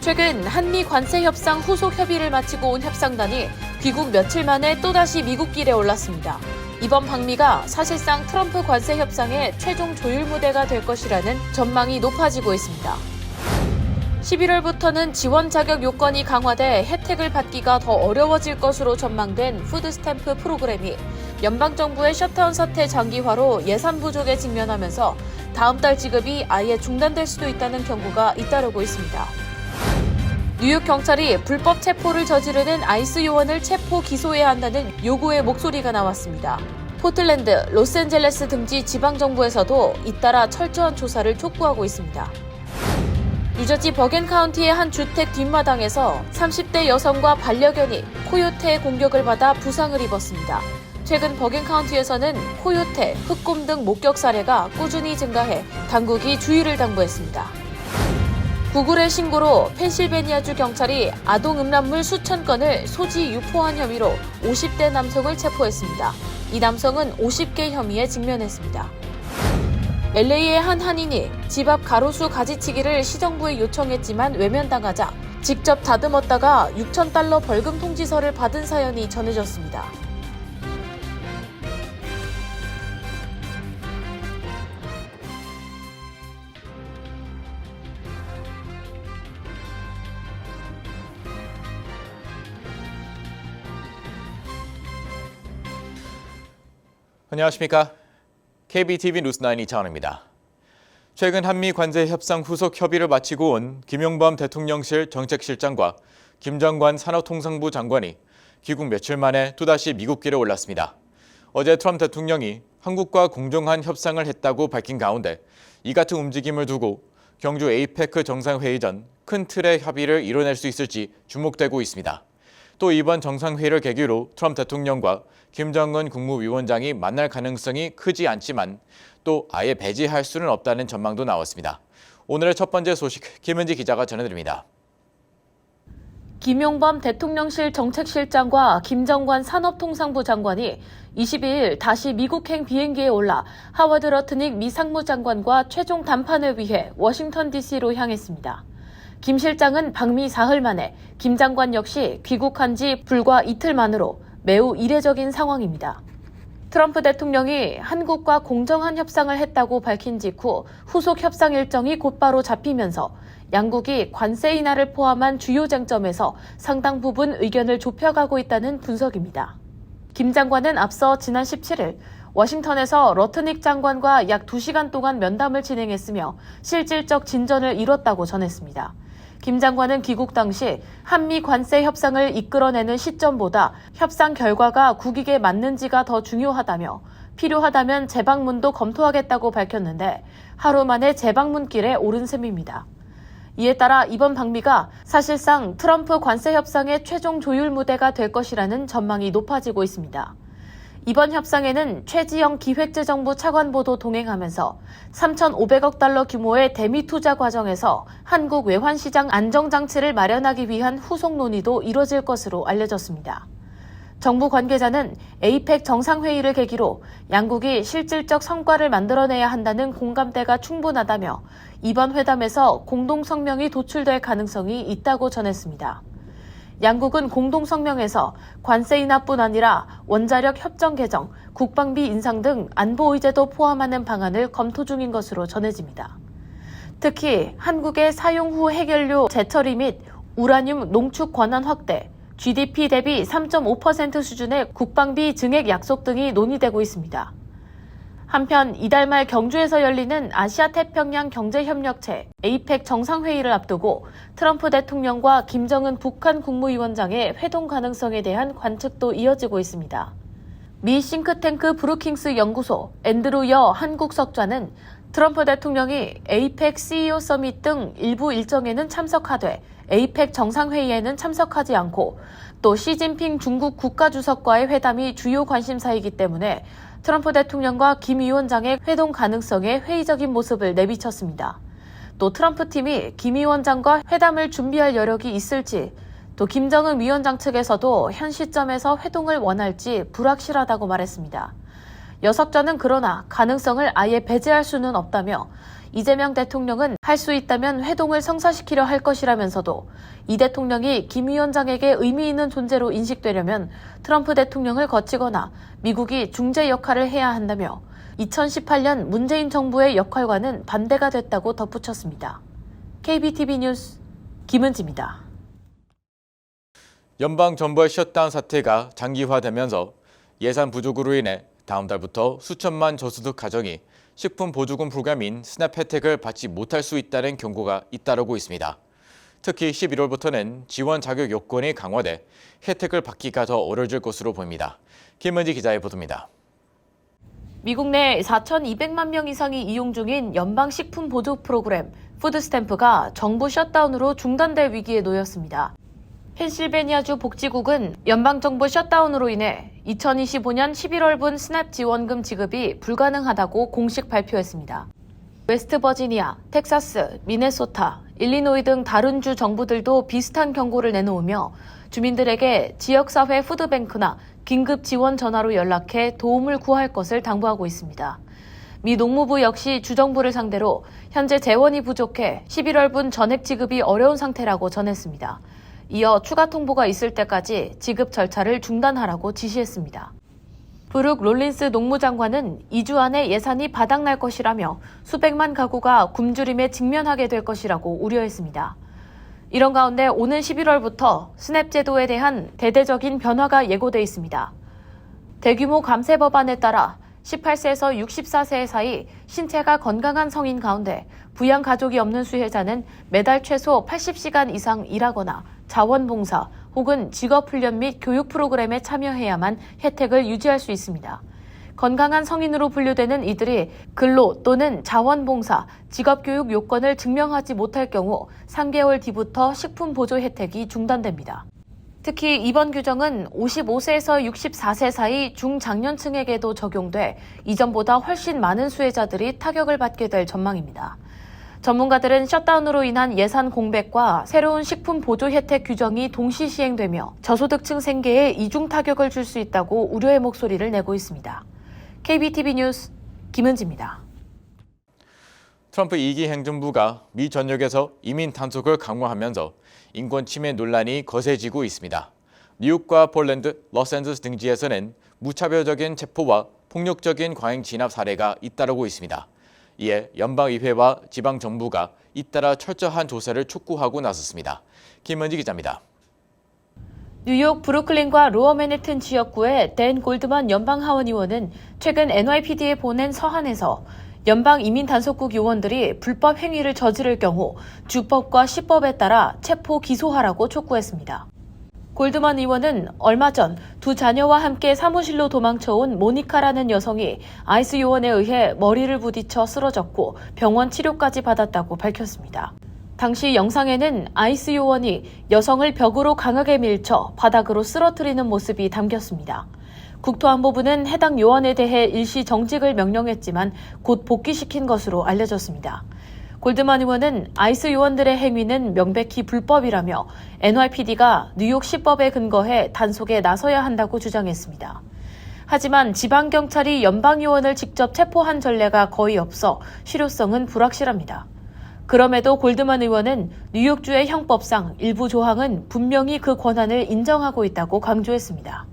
최근 한미 관세 협상 후속 협의를 마치고 온 협상단이 귀국 며칠 만에 또다시 미국 길에 올랐습니다. 이번 방미가 사실상 트럼프 관세 협상의 최종 조율 무대가 될 것이라는 전망이 높아지고 있습니다. 11월부터는 지원 자격 요건이 강화돼 혜택을 받기가 더 어려워질 것으로 전망된 푸드스탬프 프로그램이 연방정부의 셧다운 사태 장기화로 예산 부족에 직면하면서 다음 달 지급이 아예 중단될 수도 있다는 경고가 잇따르고 있습니다. 뉴욕 경찰이 불법 체포를 저지르는 아이스 요원을 체포 기소해야 한다는 요구의 목소리가 나왔습니다. 포틀랜드, 로스앤젤레스 등지 지방정부에서도 잇따라 철저한 조사를 촉구하고 있습니다. 뉴저지 버겐 카운티의 한 주택 뒷마당에서 30대 여성과 반려견이 코요테의 공격을 받아 부상을 입었습니다. 최근 버겐 카운티에서는 코요테, 흑곰 등 목격 사례가 꾸준히 증가해 당국이 주의를 당부했습니다. 구글의 신고로 펜실베니아주 경찰이 아동 음란물 수천 건을 소지 유포한 혐의로 50대 남성을 체포했습니다. 이 남성은 50개 혐의에 직면했습니다. LA의 한 한인이 집 앞 가로수 가지치기를 시정부에 요청했지만 외면당하자 직접 다듬었다가 $6,000 벌금 통지서를 받은 사연이 전해졌습니다. 안녕하십니까? KBTV 뉴스9 이창원입니다. 최근 한미 관세 협상 후속 협의를 마치고 온 김용범 대통령실 정책실장과 김정관 산업통상부 장관이 귀국 며칠 만에 또다시 미국길에 올랐습니다. 어제 트럼프 대통령이 한국과 공정한 협상을 했다고 밝힌 가운데 이 같은 움직임을 두고 경주 APEC 정상회의 전 큰 틀의 협의를 이뤄낼 수 있을지 주목되고 있습니다. 또 이번 정상회의를 계기로 트럼프 대통령과 김정은 국무위원장이 만날 가능성이 크지 않지만 또 아예 배제할 수는 없다는 전망도 나왔습니다. 오늘의 첫 번째 소식 김은지 기자가 전해드립니다. 김용범 대통령실 정책실장과 김정관 산업통상부 장관이 22일 다시 미국행 비행기에 올라 하워드 러트닉 미 상무장관과 최종 담판을 위해 워싱턴 DC로 향했습니다. 김 실장은 방미 사흘 만에, 김 장관 역시 귀국한 지 불과 이틀 만으로 매우 이례적인 상황입니다. 트럼프 대통령이 한국과 공정한 협상을 했다고 밝힌 직후 후속 협상 일정이 곧바로 잡히면서 양국이 관세 인하를 포함한 주요 쟁점에서 상당 부분 의견을 좁혀가고 있다는 분석입니다. 김 장관은 앞서 지난 17일 워싱턴에서 러트닉 장관과 약 2시간 동안 면담을 진행했으며 실질적 진전을 이뤘다고 전했습니다. 김 장관은 귀국 당시 한미 관세 협상을 이끌어내는 시점보다 협상 결과가 국익에 맞는지가 더 중요하다며 필요하다면 재방문도 검토하겠다고 밝혔는데 하루 만에 재방문길에 오른 셈입니다. 이에 따라 이번 방미가 사실상 트럼프 관세 협상의 최종 조율 무대가 될 것이라는 전망이 높아지고 있습니다. 이번 협상에는 최지영 기획재정부 차관보도 동행하면서 3,500억 달러 규모의 대미 투자 과정에서 한국 외환시장 안정장치를 마련하기 위한 후속 논의도 이뤄질 것으로 알려졌습니다. 정부 관계자는 APEC 정상회의를 계기로 양국이 실질적 성과를 만들어내야 한다는 공감대가 충분하다며 이번 회담에서 공동성명이 도출될 가능성이 있다고 전했습니다. 양국은 공동성명에서 관세 인하뿐 아니라 원자력 협정 개정, 국방비 인상 등 안보 의제도 포함하는 방안을 검토 중인 것으로 전해집니다. 특히 한국의 사용 후 해결료 재처리 및 우라늄 농축 권한 확대, GDP 대비 3.5% 수준의 국방비 증액 약속 등이 논의되고 있습니다. 한편 이달 말 경주에서 열리는 아시아태평양 경제협력체 APEC 정상회의를 앞두고 트럼프 대통령과 김정은 북한 국무위원장의 회동 가능성에 대한 관측도 이어지고 있습니다. 미 싱크탱크 브루킹스 연구소 앤드루 여 한국 석좌는 트럼프 대통령이 APEC CEO 서밋 등 일부 일정에는 참석하되 APEC 정상회의에는 참석하지 않고 또 시진핑 중국 국가주석과의 회담이 주요 관심사이기 때문에 트럼프 대통령과 김 위원장의 회동 가능성에 회의적인 모습을 내비쳤습니다. 또 트럼프 팀이 김 위원장과 회담을 준비할 여력이 있을지, 또 김정은 위원장 측에서도 현 시점에서 회동을 원할지 불확실하다고 말했습니다. 여석자는 그러나 가능성을 아예 배제할 수는 없다며 이재명 대통령은 할 수 있다면 회동을 성사시키려 할 것이라면서도 이 대통령이 김 위원장에게 의미 있는 존재로 인식되려면 트럼프 대통령을 거치거나 미국이 중재 역할을 해야 한다며 2018년 문재인 정부의 역할과는 반대가 됐다고 덧붙였습니다. KBTV 뉴스 김은지입니다. 연방정부의 셧다운 사태가 장기화되면서 예산 부족으로 인해 다음 달부터 수천만 저소득 가정이 식품보조금 프로그램인 스냅 혜택을 받지 못할 수 있다는 경고가 잇따르고 있습니다. 특히 11월부터는 지원 자격 요건이 강화돼 혜택을 받기가 더 어려워질 것으로 보입니다. 김은지 기자의 보도입니다. 미국 내 4,200만 명 이상이 이용 중인 연방식품 보조 프로그램 푸드스탬프가 정부 셧다운으로 중단될 위기에 놓였습니다. 펜실베니아주 복지국은 연방정부 셧다운으로 인해 2025년 11월분 스냅 지원금 지급이 불가능하다고 공식 발표했습니다. 웨스트버지니아, 텍사스, 미네소타, 일리노이 등 다른 주 정부들도 비슷한 경고를 내놓으며 주민들에게 지역사회 푸드뱅크나 긴급 지원 전화로 연락해 도움을 구할 것을 당부하고 있습니다. 미 농무부 역시 주정부를 상대로 현재 재원이 부족해 11월분 전액 지급이 어려운 상태라고 전했습니다. 이어 추가 통보가 있을 때까지 지급 절차를 중단하라고 지시했습니다. 브룩 롤린스 농무장관은 2주 안에 예산이 바닥날 것이라며 수백만 가구가 굶주림에 직면하게 될 것이라고 우려했습니다. 이런 가운데 오는 11월부터 스냅 제도에 대한 대대적인 변화가 예고돼 있습니다. 대규모 감세 법안에 따라 18세에서 64세 사이 신체가 건강한 성인 가운데 부양 가족이 없는 수혜자는 매달 최소 80시간 이상 일하거나 자원봉사 혹은 직업훈련 및 교육 프로그램에 참여해야만 혜택을 유지할 수 있습니다. 건강한 성인으로 분류되는 이들이 근로 또는 자원봉사, 직업교육 요건을 증명하지 못할 경우 3개월 뒤부터 식품 보조 혜택이 중단됩니다. 특히 이번 규정은 55세에서 64세 사이 중장년층에게도 적용돼 이전보다 훨씬 많은 수혜자들이 타격을 받게 될 전망입니다. 전문가들은 셧다운으로 인한 예산 공백과 새로운 식품 보조 혜택 규정이 동시 시행되며 저소득층 생계에 이중 타격을 줄 수 있다고 우려의 목소리를 내고 있습니다. KBTV 뉴스 김은지입니다. 트럼프 2기 행정부가 미 전역에서 이민 단속을 강화하면서 인권 침해 논란이 거세지고 있습니다. 뉴욕과 폴란드, 로스앤젤레스 등지에서는 무차별적인 체포와 폭력적인 과잉 진압 사례가 잇따르고 있습니다. 이에 연방의회와 지방정부가 잇따라 철저한 조사를 촉구하고 나섰습니다. 김은지 기자입니다. 뉴욕 브루클린과 로어 맨해튼 지역구의 댄 골드만 연방하원 의원은 최근 NYPD에 보낸 서한에서 연방 이민단속국 요원들이 불법 행위를 저지를 경우 주법과 시법에 따라 체포 기소하라고 촉구했습니다. 골드만 의원은 얼마 전 두 자녀와 함께 사무실로 도망쳐온 모니카라는 여성이 아이스 요원에 의해 머리를 부딪혀 쓰러졌고 병원 치료까지 받았다고 밝혔습니다. 당시 영상에는 아이스 요원이 여성을 벽으로 강하게 밀쳐 바닥으로 쓰러뜨리는 모습이 담겼습니다. 국토안보부는 해당 요원에 대해 일시 정직을 명령했지만 곧 복귀시킨 것으로 알려졌습니다. 골드만 의원은 아이스 요원들의 행위는 명백히 불법이라며 NYPD가 뉴욕 시법에 근거해 단속에 나서야 한다고 주장했습니다. 하지만 지방경찰이 연방요원을 직접 체포한 전례가 거의 없어 실효성은 불확실합니다. 그럼에도 골드만 의원은 뉴욕주의 형법상 일부 조항은 분명히 그 권한을 인정하고 있다고 강조했습니다.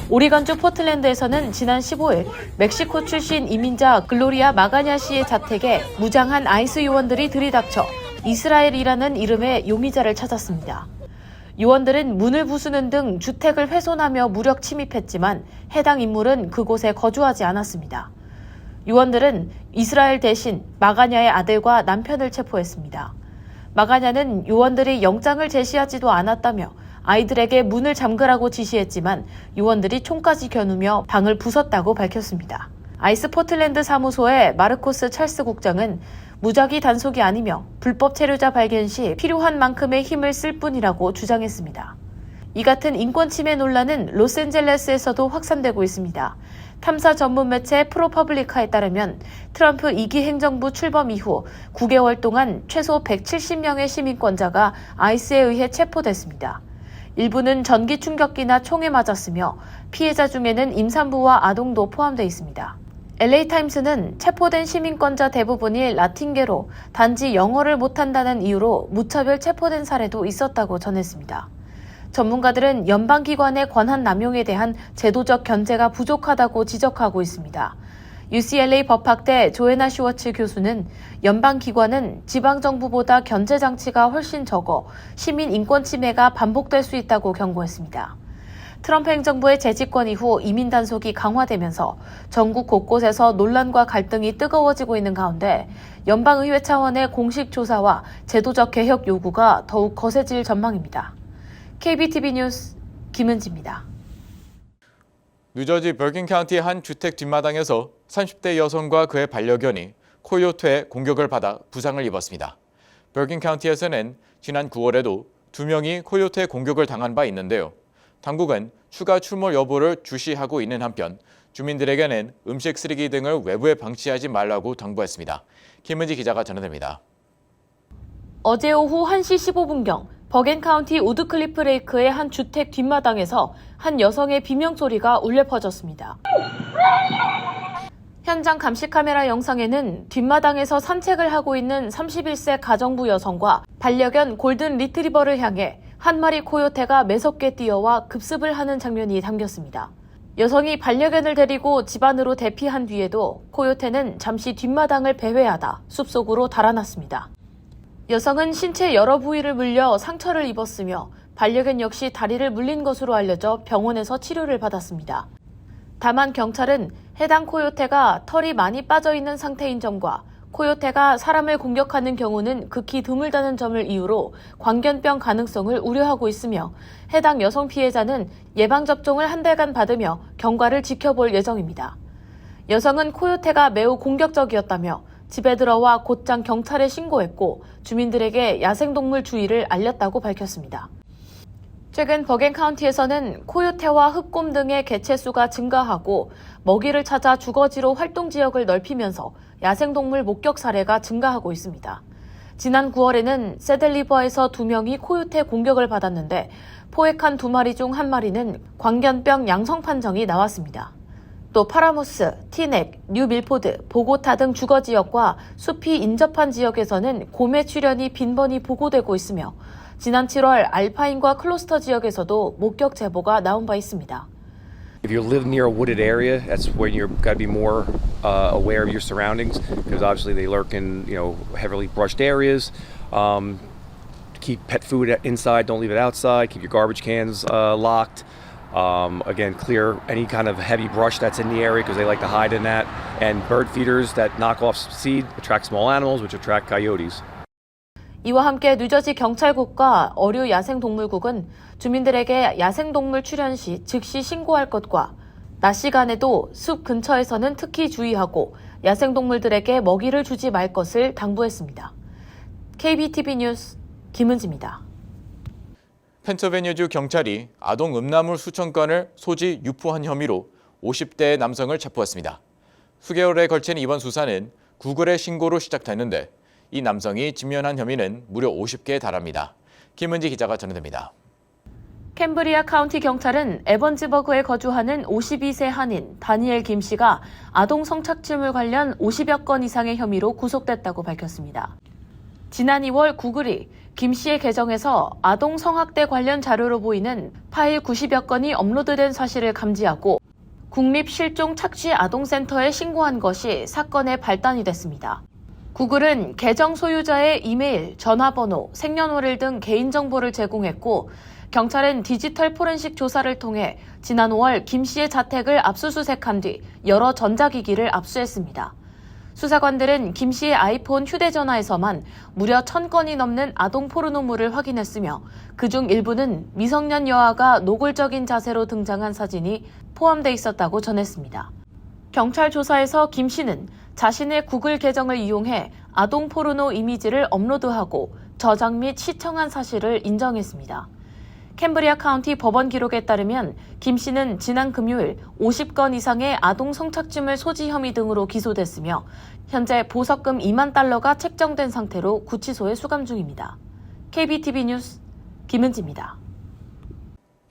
오리건주 포틀랜드에서는 지난 15일 멕시코 출신 이민자 글로리아 마가냐 씨의 자택에 무장한 아이스 요원들이 들이닥쳐 이스라엘이라는 이름의 용의자를 찾았습니다. 요원들은 문을 부수는 등 주택을 훼손하며 무력 침입했지만 해당 인물은 그곳에 거주하지 않았습니다. 요원들은 이스라엘 대신 마가냐의 아들과 남편을 체포했습니다. 마가냐는 요원들이 영장을 제시하지도 않았다며 아이들에게 문을 잠그라고 지시했지만 요원들이 총까지 겨누며 방을 부쉈다고 밝혔습니다. 아이스 포틀랜드 사무소의 마르코스 찰스 국장은 무작위 단속이 아니며 불법 체류자 발견 시 필요한 만큼의 힘을 쓸 뿐이라고 주장했습니다. 이 같은 인권 침해 논란은 로스앤젤레스에서도 확산되고 있습니다. 탐사 전문 매체 프로퍼블리카에 따르면 트럼프 2기 행정부 출범 이후 9개월 동안 최소 170명의 시민권자가 아이스에 의해 체포됐습니다. 일부는 전기 충격기나 총에 맞았으며 피해자 중에는 임산부와 아동도 포함되어 있습니다. LA타임스는 체포된 시민권자 대부분이 라틴계로 단지 영어를 못한다는 이유로 무차별 체포된 사례도 있었다고 전했습니다. 전문가들은 연방기관의 권한 남용에 대한 제도적 견제가 부족하다고 지적하고 있습니다. UCLA 법학대 조애나 슈워츠 교수는 연방기관은 지방정부보다 견제 장치가 훨씬 적어 시민 인권 침해가 반복될 수 있다고 경고했습니다. 트럼프 행정부의 재집권 이후 이민 단속이 강화되면서 전국 곳곳에서 논란과 갈등이 뜨거워지고 있는 가운데 연방의회 차원의 공식 조사와 제도적 개혁 요구가 더욱 거세질 전망입니다. KBTV 뉴스 김은지입니다. 뉴저지 버긴 카운티의 한 주택 뒷마당에서 30대 여성과 그의 반려견이 코요테의 공격을 받아 부상을 입었습니다. 버긴 카운티에서는 지난 9월에도 2명이 코요테의 공격을 당한 바 있는데요. 당국은 추가 출몰 여부를 주시하고 있는 한편 주민들에게는 음식 쓰레기 등을 외부에 방치하지 말라고 당부했습니다. 김은지 기자가 전해드립니다. 어제 오후 1시 15분경 버겐 카운티 우드클리프 레이크의 한 주택 뒷마당에서 한 여성의 비명소리가 울려 퍼졌습니다. 현장 감시 카메라 영상에는 뒷마당에서 산책을 하고 있는 31세 가정부 여성과 반려견 골든 리트리버를 향해 한 마리 코요테가 매섭게 뛰어와 급습을 하는 장면이 담겼습니다. 여성이 반려견을 데리고 집 안으로 대피한 뒤에도 코요테는 잠시 뒷마당을 배회하다 숲속으로 달아났습니다. 여성은 신체 여러 부위를 물려 상처를 입었으며 반려견 역시 다리를 물린 것으로 알려져 병원에서 치료를 받았습니다. 다만 경찰은 해당 코요테가 털이 많이 빠져있는 상태인 점과 코요테가 사람을 공격하는 경우는 극히 드물다는 점을 이유로 광견병 가능성을 우려하고 있으며 해당 여성 피해자는 예방접종을 한 달간 받으며 경과를 지켜볼 예정입니다. 여성은 코요테가 매우 공격적이었다며 집에 들어와 곧장 경찰에 신고했고 주민들에게 야생동물 주의를 알렸다고 밝혔습니다. 최근 버겐 카운티에서는 코요테와 흑곰 등의 개체수가 증가하고 먹이를 찾아 주거지로 활동 지역을 넓히면서 야생동물 목격 사례가 증가하고 있습니다. 지난 9월에는 세델리버에서 2명이 코요테 공격을 받았는데 포획한 2마리 중 1마리는 광견병 양성 판정이 나왔습니다. 또 파라무스, 티넥, 뉴 밀포드, 보고타 등 주거 지역과 숲이 인접한 지역에서는 곰의 출현이 빈번히 보고되고 있으며 지난 7월 알파인과 클로스터 지역에서도 목격 제보가 나온 바 있습니다. If you live near a wooded area, that's when you've got to be more aware of your surroundings, because obviously they lurk in, heavily brushed areas. Keep pet food inside, don't leave it outside. Keep your garbage cans locked. Again, clear any kind of heavy brush that's in the area because they like to hide in that. And bird feeders that knock off seed attract small animals, which attract coyotes. 이와 함께 뉴저지 경찰국과 어류 야생동물국은 주민들에게 야생동물 출현 시 즉시 신고할 것과 낮 시간에도 숲 근처에서는 특히 주의하고 야생동물들에게 먹이를 주지 말 것을 당부했습니다. KBTV 뉴스 김은지입니다. 펜실베니아주 경찰이 아동 음란물 수천 건을 소지 유포한 혐의로 50대 남성을 체포했습니다. 수개월에 걸친 이번 수사는 구글의 신고로 시작됐는데 이 남성이 직면한 혐의는 무려 50개에 달합니다. 김은지 기자가 전해드립니다. 캠브리아 카운티 경찰은 에번즈버그에 거주하는 52세 한인 다니엘 김 씨가 아동 성착취물 관련 50여 건 이상의 혐의로 구속됐다고 밝혔습니다. 지난 2월 구글이 김 씨의 계정에서 아동 성학대 관련 자료로 보이는 파일 90여 건이 업로드된 사실을 감지하고 국립실종착취아동센터에 신고한 것이 사건의 발단이 됐습니다. 구글은 계정 소유자의 이메일, 전화번호, 생년월일 등 개인정보를 제공했고 경찰은 디지털 포렌식 조사를 통해 지난 5월 김 씨의 자택을 압수수색한 뒤 여러 전자기기를 압수했습니다. 수사관들은 김 씨의 아이폰 휴대전화에서만 무려 1000건이 넘는 아동 포르노물을 확인했으며 그중 일부는 미성년 여아가 노골적인 자세로 등장한 사진이 포함돼 있었다고 전했습니다. 경찰 조사에서 김 씨는 자신의 구글 계정을 이용해 아동 포르노 이미지를 업로드하고 저장 및 시청한 사실을 인정했습니다. 캠브리아 카운티 법원 기록에 따르면 김 씨는 지난 금요일 50건 이상의 아동 성착취물 소지 혐의 등으로 기소됐으며 현재 보석금 2만 달러가 책정된 상태로 구치소에 수감 중입니다. KBTV 뉴스 김은지입니다.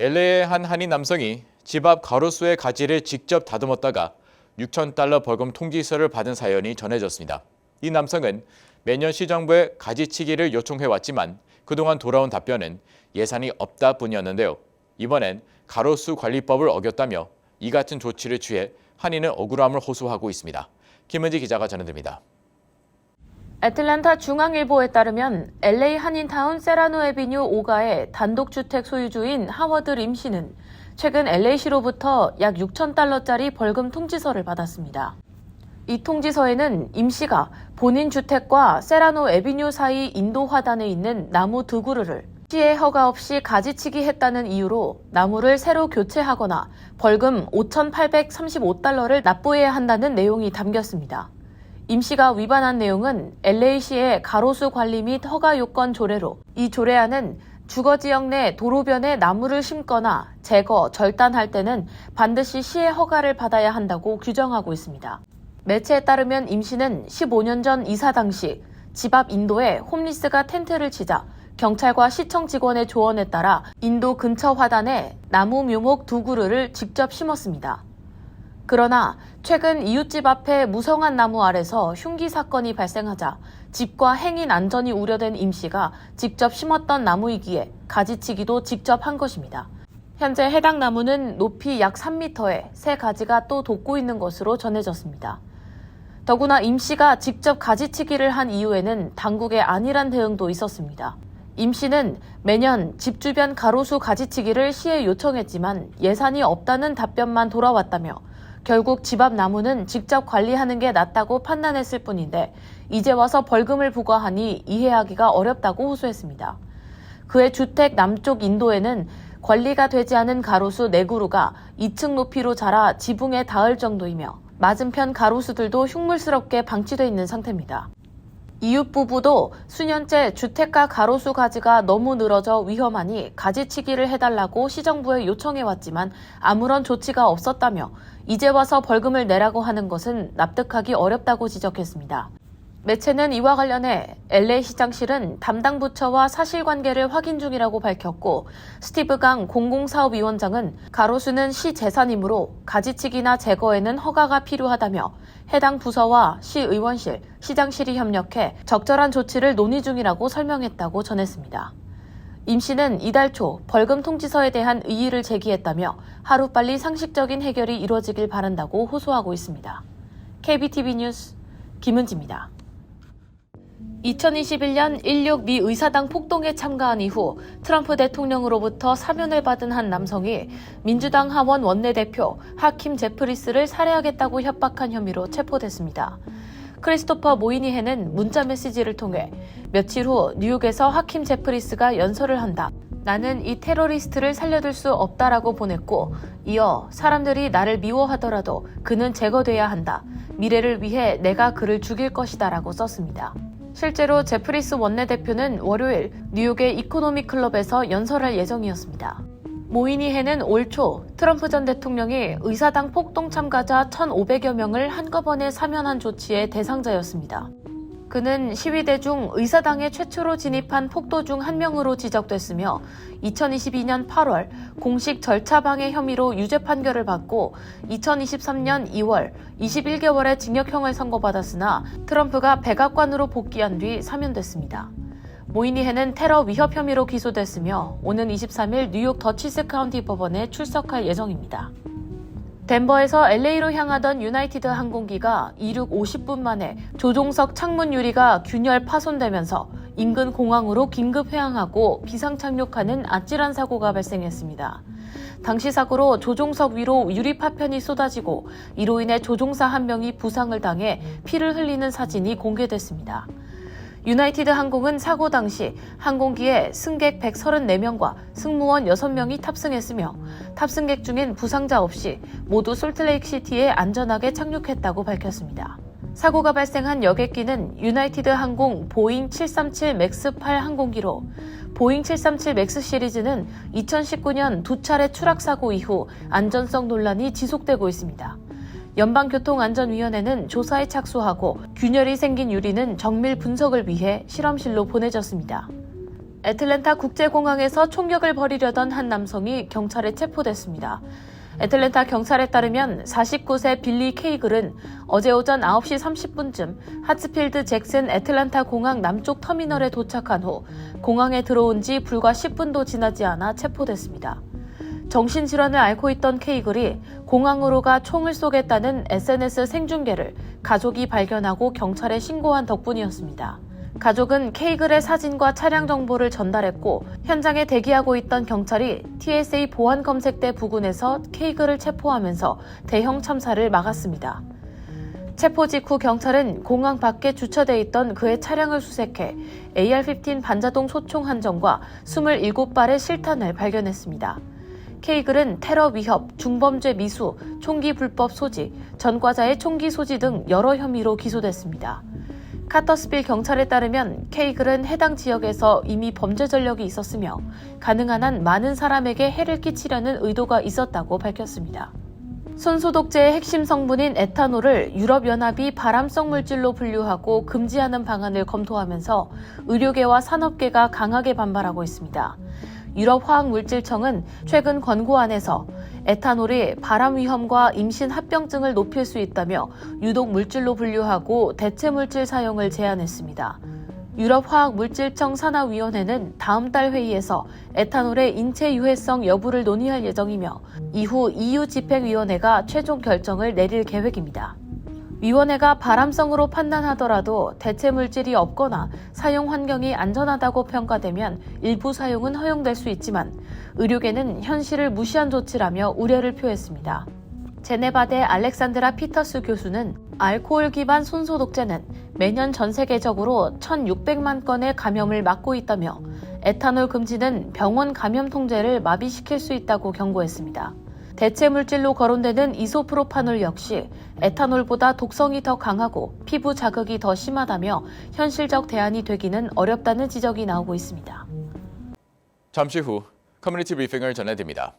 LA의 한 한인 남성이 집 앞 가로수의 가지를 직접 다듬었다가 $6,000 벌금 통지서를 받은 사연이 전해졌습니다. 이 남성은 매년 시정부에 가지치기를 요청해왔지만 그동안 돌아온 답변은 예산이 없다 뿐이었는데요. 이번엔 가로수 관리법을 어겼다며 이 같은 조치를 취해 한인은 억울함을 호소하고 있습니다. 김은지 기자가 전해드립니다. 애틀랜타 중앙일보에 따르면 LA 한인타운 세라노 에비뉴 5가의 단독주택 소유주인 하워드 림 씨는 최근 LA시로부터 약 $6,000짜리 벌금 통지서를 받았습니다. 이 통지서에는 임 씨가 본인 주택과 세라노 에비뉴 사이 인도 화단에 있는 나무 2그루를 시의 허가 없이 가지치기 했다는 이유로 나무를 새로 교체하거나 벌금 $5,835를 납부해야 한다는 내용이 담겼습니다. 임 씨가 위반한 내용은 LA시의 가로수 관리 및 허가 요건 조례로 이 조례안은 주거지역 내 도로변에 나무를 심거나 제거, 절단할 때는 반드시 시의 허가를 받아야 한다고 규정하고 있습니다. 매체에 따르면 임 씨는 15년 전 이사 당시 집 앞 인도에 홈리스가 텐트를 치자 경찰과 시청 직원의 조언에 따라 인도 근처 화단에 나무 묘목 2그루를 직접 심었습니다. 그러나 최근 이웃집 앞에 무성한 나무 아래서 흉기 사건이 발생하자 집과 행인 안전이 우려된 임 씨가 직접 심었던 나무이기에 가지치기도 직접 한 것입니다. 현재 해당 나무는 높이 약 3m에 새 가지가 또 돋고 있는 것으로 전해졌습니다. 더구나 임 씨가 직접 가지치기를 한 이유에는 당국의 안일한 대응도 있었습니다. 임 씨는 매년 집 주변 가로수 가지치기를 시에 요청했지만 예산이 없다는 답변만 돌아왔다며 결국 집 앞 나무는 직접 관리하는 게 낫다고 판단했을 뿐인데 이제 와서 벌금을 부과하니 이해하기가 어렵다고 호소했습니다. 그의 주택 남쪽 인도에는 관리가 되지 않은 가로수 4그루가 2층 높이로 자라 지붕에 닿을 정도이며 맞은편 가로수들도 흉물스럽게 방치돼 있는 상태입니다. 이웃 부부도 수년째 주택가 가로수 가지가 너무 늘어져 위험하니 가지치기를 해달라고 시정부에 요청해왔지만 아무런 조치가 없었다며 이제 와서 벌금을 내라고 하는 것은 납득하기 어렵다고 지적했습니다. 매체는 이와 관련해 LA시장실은 담당 부처와 사실관계를 확인 중이라고 밝혔고 스티브 강 공공사업위원장은 가로수는 시 재산이므로 가지치기나 제거에는 허가가 필요하다며 해당 부서와 시의원실, 시장실이 협력해 적절한 조치를 논의 중이라고 설명했다고 전했습니다. 임 씨는 이달 초 벌금 통지서에 대한 이의를 제기했다며 하루빨리 상식적인 해결이 이루어지길 바란다고 호소하고 있습니다. KBTV 뉴스 김은지입니다. 2021년 16 미 의사당 폭동에 참가한 이후 트럼프 대통령으로부터 사면을 받은 한 남성이 민주당 하원 원내대표 하킴 제프리스를 살해하겠다고 협박한 혐의로 체포됐습니다. 크리스토퍼 모이니해는 문자 메시지를 통해 며칠 후 뉴욕에서 하킴 제프리스가 연설을 한다. 나는 이 테러리스트를 살려둘 수 없다라고 보냈고 이어 사람들이 나를 미워하더라도 그는 제거돼야 한다. 미래를 위해 내가 그를 죽일 것이다 라고 썼습니다. 실제로 제프리스 원내대표는 월요일 뉴욕의 이코노미 클럽에서 연설할 예정이었습니다. 모이니해는 올 초 트럼프 전 대통령이 의사당 폭동 참가자 1,500여 명을 한꺼번에 사면한 조치의 대상자였습니다. 그는 시위대 중 의사당에 최초로 진입한 폭도 중 한 명으로 지적됐으며 2022년 8월 공식 절차 방해 혐의로 유죄 판결을 받고 2023년 2월 21개월의 징역형을 선고받았으나 트럼프가 백악관으로 복귀한 뒤 사면됐습니다. 모이니해는 테러 위협 혐의로 기소됐으며 오는 23일 뉴욕 더치스 카운티 법원에 출석할 예정입니다. 덴버에서 LA로 향하던 유나이티드 항공기가 이륙 50분 만에 조종석 창문 유리가 균열 파손되면서 인근 공항으로 긴급 회항하고 비상 착륙하는 아찔한 사고가 발생했습니다. 당시 사고로 조종석 위로 유리 파편이 쏟아지고 이로 인해 조종사 한 명이 부상을 당해 피를 흘리는 사진이 공개됐습니다. 유나이티드 항공은 사고 당시 항공기에 승객 134명과 승무원 6명이 탑승했으며 탑승객 중엔 부상자 없이 모두 솔트레이크시티에 안전하게 착륙했다고 밝혔습니다. 사고가 발생한 여객기는 유나이티드 항공 보잉 737 맥스 8 항공기로 보잉 737 맥스 시리즈는 2019년 2차례 추락 사고 이후 안전성 논란이 지속되고 있습니다. 연방교통안전위원회는 조사에 착수하고 균열이 생긴 유리는 정밀 분석을 위해 실험실로 보내졌습니다. 애틀랜타 국제공항에서 총격을 벌이려던 한 남성이 경찰에 체포됐습니다. 애틀랜타 경찰에 따르면 49세 빌리 케이글은 어제 오전 9시 30분쯤 하츠필드 잭슨 애틀랜타 공항 남쪽 터미널에 도착한 후 공항에 들어온 지 불과 10분도 지나지 않아 체포됐습니다. 정신질환을 앓고 있던 케이글이 공항으로 가 총을 쏘겠다는 SNS 생중계를 가족이 발견하고 경찰에 신고한 덕분이었습니다. 가족은 케이글의 사진과 차량 정보를 전달했고 현장에 대기하고 있던 경찰이 TSA 보안 검색대 부근에서 케이글을 체포하면서 대형 참사를 막았습니다. 체포 직후 경찰은 공항 밖에 주차돼 있던 그의 차량을 수색해 AR-15 반자동 소총 한 정과 27발의 실탄을 발견했습니다. 케이글은 테러 위협, 중범죄 미수, 총기 불법 소지, 전과자의 총기 소지 등 여러 혐의로 기소됐습니다. 카터스빌 경찰에 따르면 케이글은 해당 지역에서 이미 범죄 전력이 있었으며 가능한 한 많은 사람에게 해를 끼치려는 의도가 있었다고 밝혔습니다. 손소독제의 핵심 성분인 에탄올을 유럽연합이 발암성 물질로 분류하고 금지하는 방안을 검토하면서 의료계와 산업계가 강하게 반발하고 있습니다. 유럽화학물질청은 최근 권고안에서 에탄올이 발암 위험과 임신 합병증을 높일 수 있다며 유독 물질로 분류하고 대체 물질 사용을 제안했습니다. 유럽화학물질청 산하위원회는 다음 달 회의에서 에탄올의 인체 유해성 여부를 논의할 예정이며 이후 EU 집행위원회가 최종 결정을 내릴 계획입니다. 위원회가 발암성으로 판단하더라도 대체 물질이 없거나 사용 환경이 안전하다고 평가되면 일부 사용은 허용될 수 있지만 의료계는 현실을 무시한 조치라며 우려를 표했습니다. 제네바대 알렉산드라 피터스 교수는 알코올 기반 손소독제는 매년 전 세계적으로 1,600만 건의 감염을 막고 있다며 에탄올 금지는 병원 감염 통제를 마비시킬 수 있다고 경고했습니다. 대체 물질로 거론되는 이소프로파놀 역시 에탄올보다 독성이 더 강하고 피부 자극이 더 심하다며 현실적 대안이 되기는 어렵다는 지적이 나오고 있습니다. 잠시 후 커뮤니티 브리핑을 전해드립니다.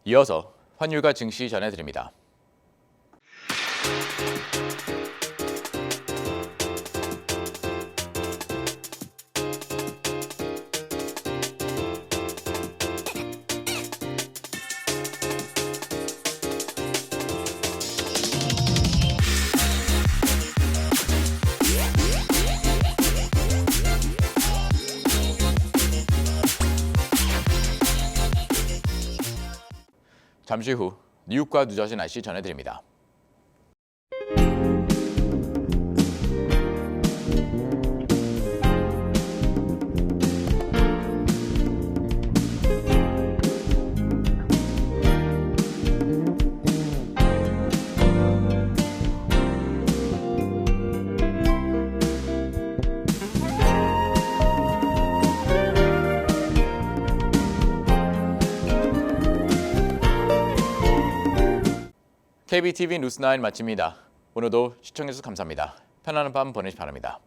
이어서 환율과 증시 전해드립니다. 잠시 후 뉴욕과 뉴저지 날씨 전해드립니다. KBTV 뉴스9 마칩니다. 오늘도 시청해주셔서 감사합니다. 편안한 밤 보내시 기 바랍니다.